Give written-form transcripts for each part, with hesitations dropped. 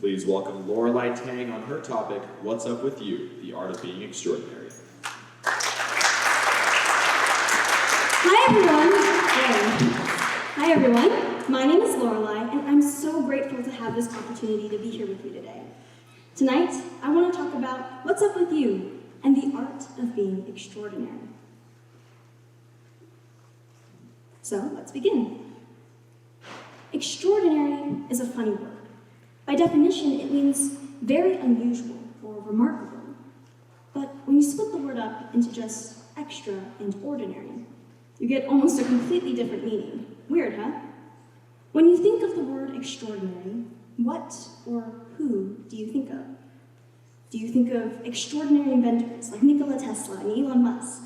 Please welcome Lorelei Tang on her topic, What's Up With You? The Art of Being Extraordinary. Hi everyone. My name is Lorelei, and I'm so grateful to have this opportunity to be here with you today. Tonight, I want to talk about what's up with you and the art of being extraordinary. So, let's begin. Extraordinary is a funny word. By definition, it means very unusual or remarkable. But when you split the word up into just extra and ordinary, you get almost a completely different meaning. Weird, huh? When you think of the word extraordinary, what or who do you think of? Do you think of extraordinary inventors like Nikola Tesla and Elon Musk?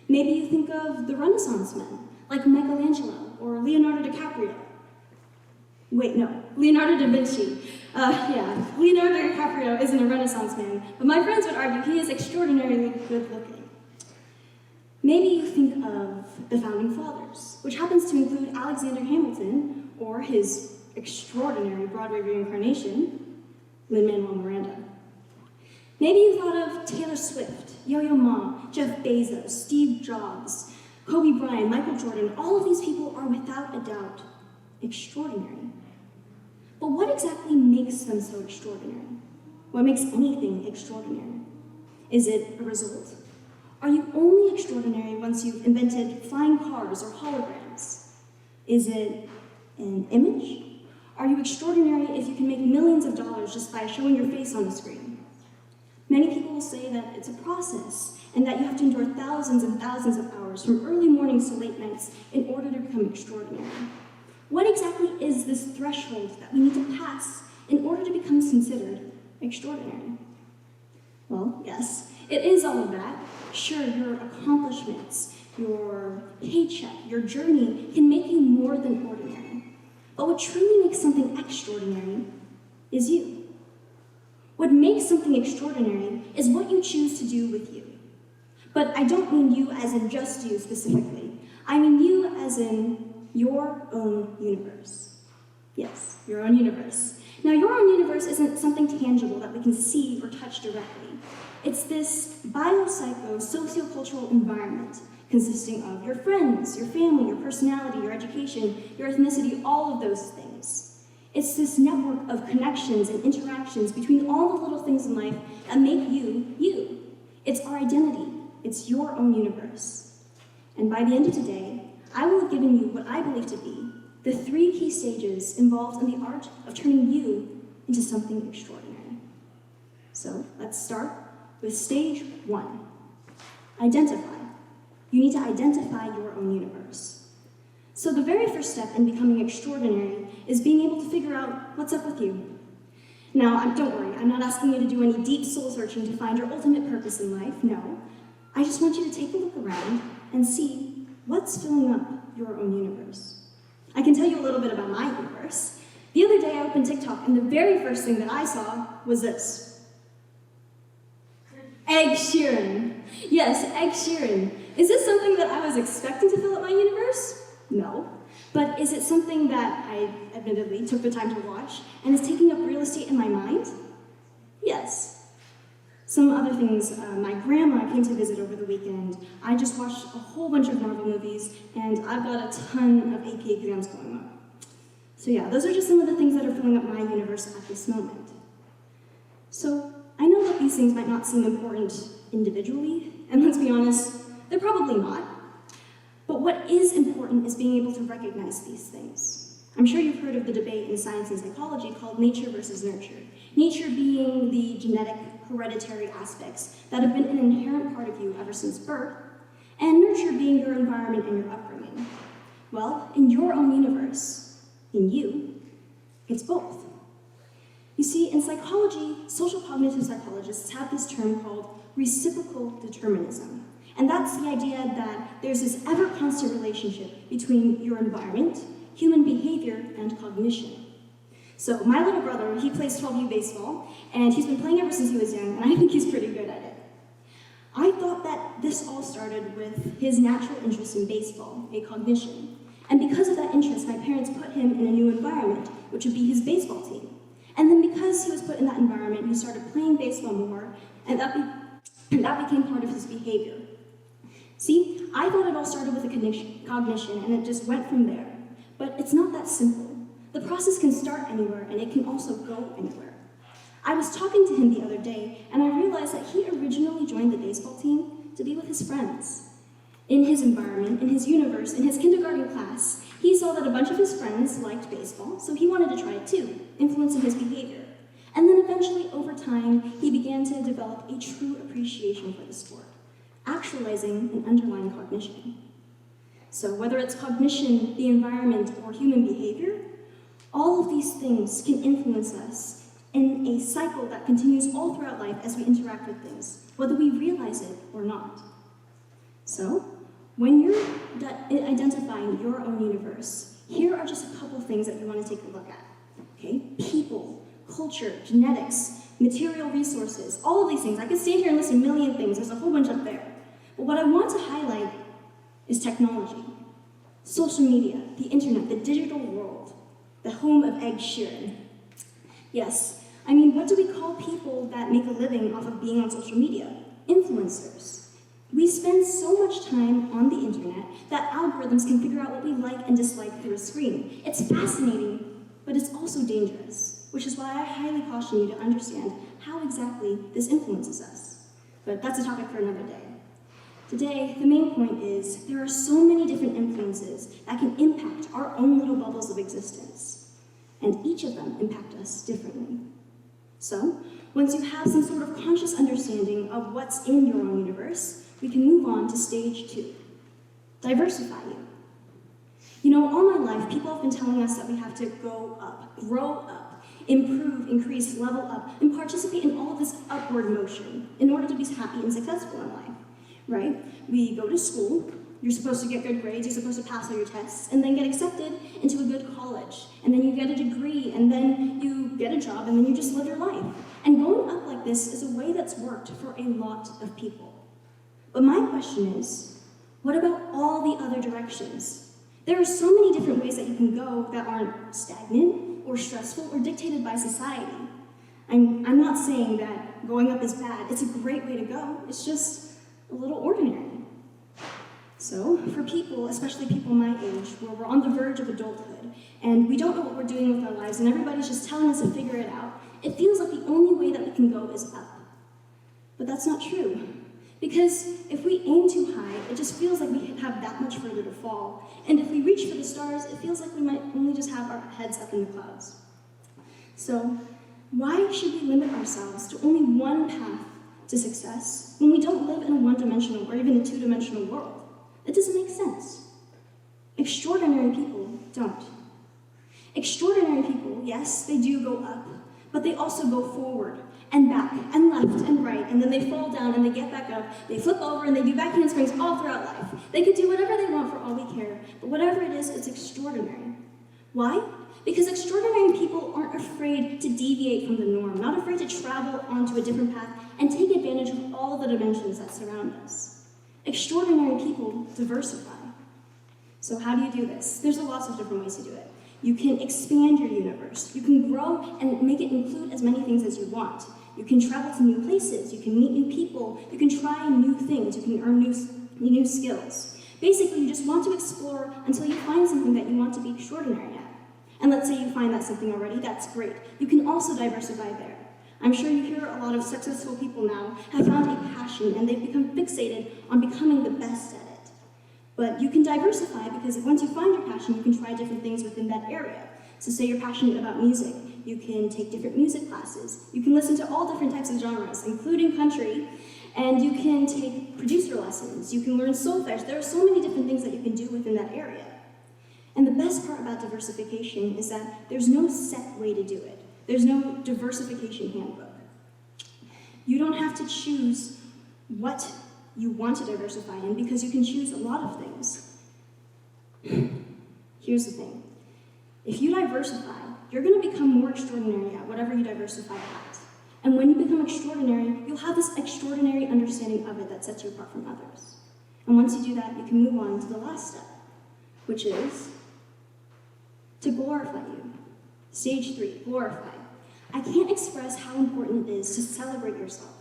Maybe you think of the Renaissance men like Michelangelo or Leonardo DiCaprio. Wait, no, Leonardo da Vinci. Leonardo DiCaprio isn't a Renaissance man, but my friends would argue he is extraordinarily good looking. Maybe you think of the Founding Fathers, which happens to include Alexander Hamilton, or his extraordinary Broadway reincarnation, Lin-Manuel Miranda. Maybe you thought of Taylor Swift, Yo-Yo Ma, Jeff Bezos, Steve Jobs, Kobe Bryant, Michael Jordan. All of these people are without a doubt extraordinary. But what exactly makes them so extraordinary? What makes anything extraordinary? Is it a result? Are you only extraordinary once you've invented flying cars or holograms? Is it an image? Are you extraordinary if you can make millions of dollars just by showing your face on the screen? Many people will say that it's a process and that you have to endure thousands and thousands of hours from early mornings to late nights in order to become extraordinary. What exactly is this threshold that we need to pass in order to become considered extraordinary? Well, yes, it is all of that. Sure, your accomplishments, your paycheck, your journey can make you more than ordinary. But what truly makes something extraordinary is you. What makes something extraordinary is what you choose to do with you. But I don't mean you as in just you specifically. I mean you as in your own universe. Yes, your own universe. Now, your own universe isn't something tangible that we can see or touch directly. It's this bio-psycho-sociocultural environment consisting of your friends, your family, your personality, your education, your ethnicity, all of those things. It's this network of connections and interactions between all the little things in life that make you, you. It's our identity. It's your own universe. And by the end of today, I will have given you what I believe to be the 3 key stages involved in the art of turning you into something extraordinary. So let's start with stage 1. Identify. You need to identify your own universe. So the very first step in becoming extraordinary is being able to figure out what's up with you. Now, don't worry, I'm not asking you to do any deep soul searching to find your ultimate purpose in life, no. I just want you to take a look around and see what's filling up your own universe. I can tell you a little bit about my universe. The other day I opened TikTok and the very first thing that I saw was this. Ed Sheeran. Yes, Ed Sheeran. Is this something that I was expecting to fill up my universe? No. But is it something that I admittedly took the time to watch and is taking up real estate in my mind? Yes. Some other things, my grandma came to visit over the weekend. I just watched a whole bunch of Marvel movies, and I've got a ton of AP exams going on. So yeah, those are just some of the things that are filling up my universe at this moment. So I know that these things might not seem important individually, and let's be honest, they're probably not. But what is important is being able to recognize these things. I'm sure you've heard of the debate in science and psychology called nature versus nurture. Nature being the genetic, hereditary aspects that have been an inherent part of you ever since birth, and nurture being your environment and your upbringing. Well, in your own universe, in you, it's both. You see, in psychology, social cognitive psychologists have this term called reciprocal determinism. And that's the idea that there's this ever-constant relationship between your environment, human behavior, and cognition. So my little brother, he plays 12U baseball, and he's been playing ever since he was young, and I think he's pretty good at it. I thought that this all started with his natural interest in baseball, a cognition. And because of that interest, my parents put him in a new environment, which would be his baseball team. And then because he was put in that environment, he started playing baseball more, and that became part of his behavior. See, I thought it all started with a cognition, and it just went from there. But it's not that simple. The process can start anywhere, and it can also go anywhere. I was talking to him the other day, and I realized that he originally joined the baseball team to be with his friends. In his environment, in his universe, in his kindergarten class, he saw that a bunch of his friends liked baseball, so he wanted to try it too, influencing his behavior. And then eventually, over time, he began to develop a true appreciation for the sport, actualizing an underlying cognition. So whether it's cognition, the environment, or human behavior, all of these things can influence us in a cycle that continues all throughout life as we interact with things, whether we realize it or not. So, when you're identifying your own universe, here are just a couple things that you want to take a look at. Okay? People, culture, genetics, material resources, all of these things. I could stand here and list a million things. There's a whole bunch up there. But what I want to highlight is technology. Social media, the internet, the digital world, the home of Ed Sheeran. Yes, I mean, what do we call people that make a living off of being on social media? Influencers. We spend so much time on the internet that algorithms can figure out what we like and dislike through a screen. It's fascinating, but it's also dangerous, which is why I highly caution you to understand how exactly this influences us. But that's a topic for another day. Today, the main point is there are so many different influences that can impact our own little bubbles of existence, and each of them impact us differently. So, once you have some sort of conscious understanding of what's in your own universe, we can move on to stage 2. Diversify you. You know, all my life, people have been telling us that we have to go up, grow up, improve, increase, level up, and participate in all of this upward motion in order to be happy and successful in life, right? We go to school, you're supposed to get good grades, you're supposed to pass all your tests, and then get accepted into a good college, and then you get a degree, and then you get a job, and then you just live your life. And going up like this is a way that's worked for a lot of people. But my question is, what about all the other directions? There are so many different ways that you can go that aren't stagnant or stressful or dictated by society. I'm not saying that going up is bad. It's a great way to go. It's just a little ordinary. So for people, especially people my age, where we're on the verge of adulthood, and we don't know what we're doing with our lives, and everybody's just telling us to figure it out, it feels like the only way that we can go is up. But that's not true. Because if we aim too high, it just feels like we have that much further to fall. And if we reach for the stars, it feels like we might only just have our heads up in the clouds. So, why should we limit ourselves to only one path to success when we don't live in a one-dimensional or even a two-dimensional world? It doesn't make sense. Extraordinary people don't. Extraordinary people, yes, they do go up, but they also go forward and back and left and right, and then they fall down and they get back up, they flip over and they do back handsprings all throughout life. They could do whatever they want for all we care, but whatever it is, it's extraordinary. Why? Because extraordinary people aren't afraid to deviate from the norm, not afraid to travel onto a different path and take advantage of all the dimensions that surround us. Extraordinary people diversify. So how do you do this? There's lots of different ways to do it. You can expand your universe. You can grow and make it include as many things as you want. You can travel to new places. You can meet new people. You can try new things. You can earn new skills. Basically, you just want to explore until you find something that you want to be extraordinary at. And let's say you find that something already, that's great. You can also diversify there. I'm sure you hear a lot of successful people now have found a passion and they've become fixated on becoming the best at it. But you can diversify because once you find your passion, you can try different things within that area. So say you're passionate about music, you can take different music classes. You can listen to all different types of genres, including country, and you can take producer lessons. You can learn solfege. There are so many different things that you can do within that area. And the best part about diversification is that there's no set way to do it. There's no diversification handbook. You don't have to choose what you want to diversify in because you can choose a lot of things. Here's the thing. If you diversify, you're going to become more extraordinary at whatever you diversify at. And when you become extraordinary, you'll have this extraordinary understanding of it that sets you apart from others. And once you do that, you can move on to the last step, which is to glorify you. Stage 3, glorify. I can't express how important it is to celebrate yourself.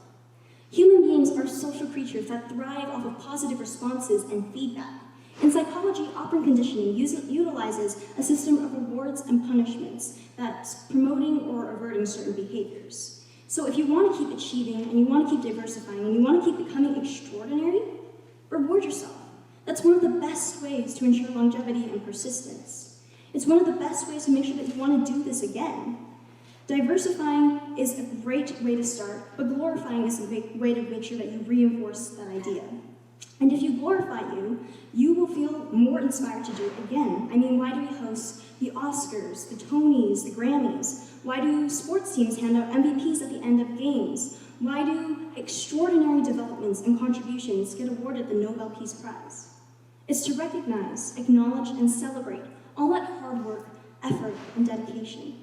Human beings are social creatures that thrive off of positive responses and feedback. In psychology, operant conditioning utilizes a system of rewards and punishments that's promoting or averting certain behaviors. So if you want to keep achieving, and you want to keep diversifying, and you want to keep becoming extraordinary, reward yourself. That's one of the best ways to ensure longevity and persistence. It's one of the best ways to make sure that you want to do this again. Diversifying is a great way to start, but glorifying is a way to make sure that you reinforce that idea. And if you glorify you will feel more inspired to do it again. I mean, why do we host the Oscars, the Tonys, the Grammys? Why do sports teams hand out MVPs at the end of games? Why do extraordinary developments and contributions get awarded the Nobel Peace Prize? It's to recognize, acknowledge, and celebrate all that hard work, effort, and dedication.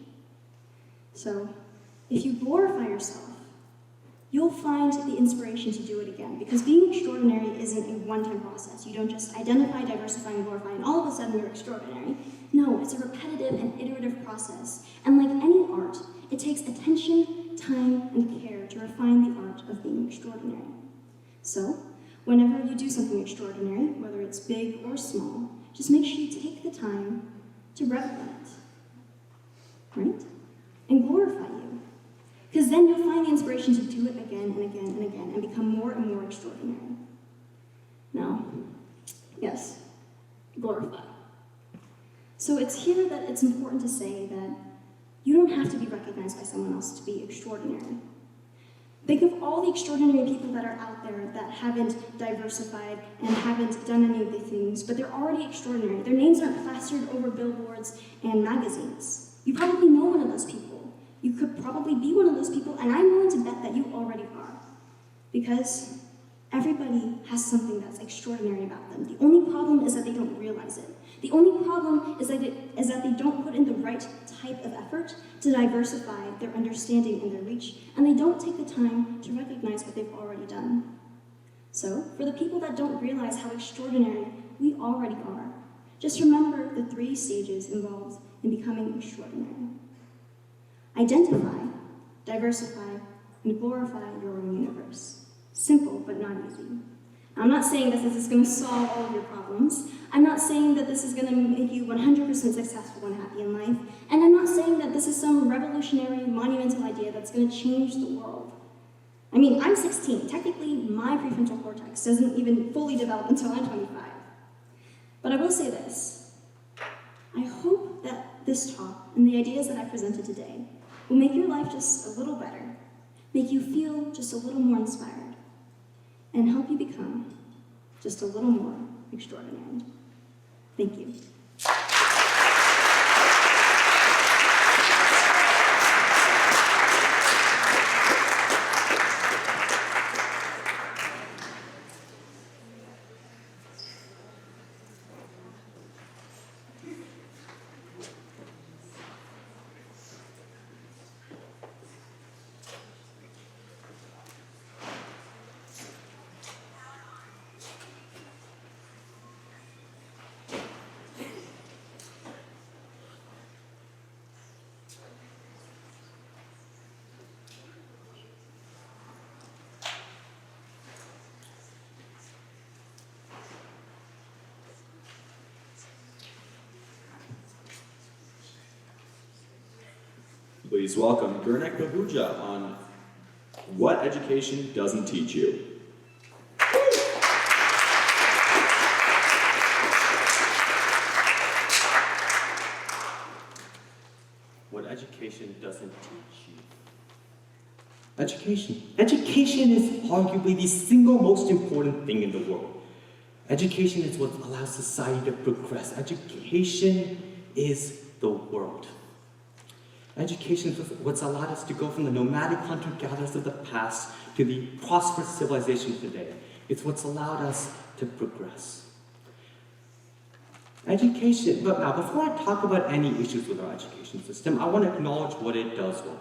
So, if you glorify yourself, you'll find the inspiration to do it again, because being extraordinary isn't a one-time process. You don't just identify, diversify, and glorify, and all of a sudden you're extraordinary. No, it's a repetitive and iterative process. And like any art, it takes attention, time, and care to refine the art of being extraordinary. So, whenever you do something extraordinary, whether it's big or small, just make sure you take the time to revel in it, right? And glorify you. Because then you'll find the inspiration to do it again and again and again and become more and more extraordinary. Now, yes, glorify. So it's here that it's important to say that you don't have to be recognized by someone else to be extraordinary. Think of all the extraordinary people that are out there that haven't diversified and haven't done any of the things, but they're already extraordinary. Their names aren't plastered over billboards and magazines. You probably know one of those people. You could probably be one of those people, and I'm willing to bet that you already are. Because everybody has something that's extraordinary about them. The only problem is that they don't realize it. The only problem is that they don't put in the right type of effort to diversify their understanding and their reach, and they don't take the time to recognize what they've already done. So, for the people that don't realize how extraordinary we already are, just remember the 3 stages involved in becoming extraordinary. Identify, diversify, and glorify your own universe. Simple, but not easy. Now, I'm not saying that this is going to solve all of your problems. I'm not saying that this is going to make you 100% successful and happy in life. And I'm not saying that this is some revolutionary, monumental idea that's going to change the world. I mean, I'm 16. Technically, my prefrontal cortex doesn't even fully develop until I'm 25. But I will say this. I hope that this talk and the ideas that I presented today will make your life just a little better, make you feel just a little more inspired, and help you become just a little more extraordinary. Thank you. Please welcome Gurnek Bahuja on What Education Doesn't Teach You. What education doesn't teach you. Education. Education is arguably the single most important thing in the world. Education is what allows society to progress. Education is the world. Education is what's allowed us to go from the nomadic hunter-gatherers of the past to the prosperous civilization today. It's what's allowed us to progress. Education, but now before I talk about any issues with our education system, I want to acknowledge what it does well.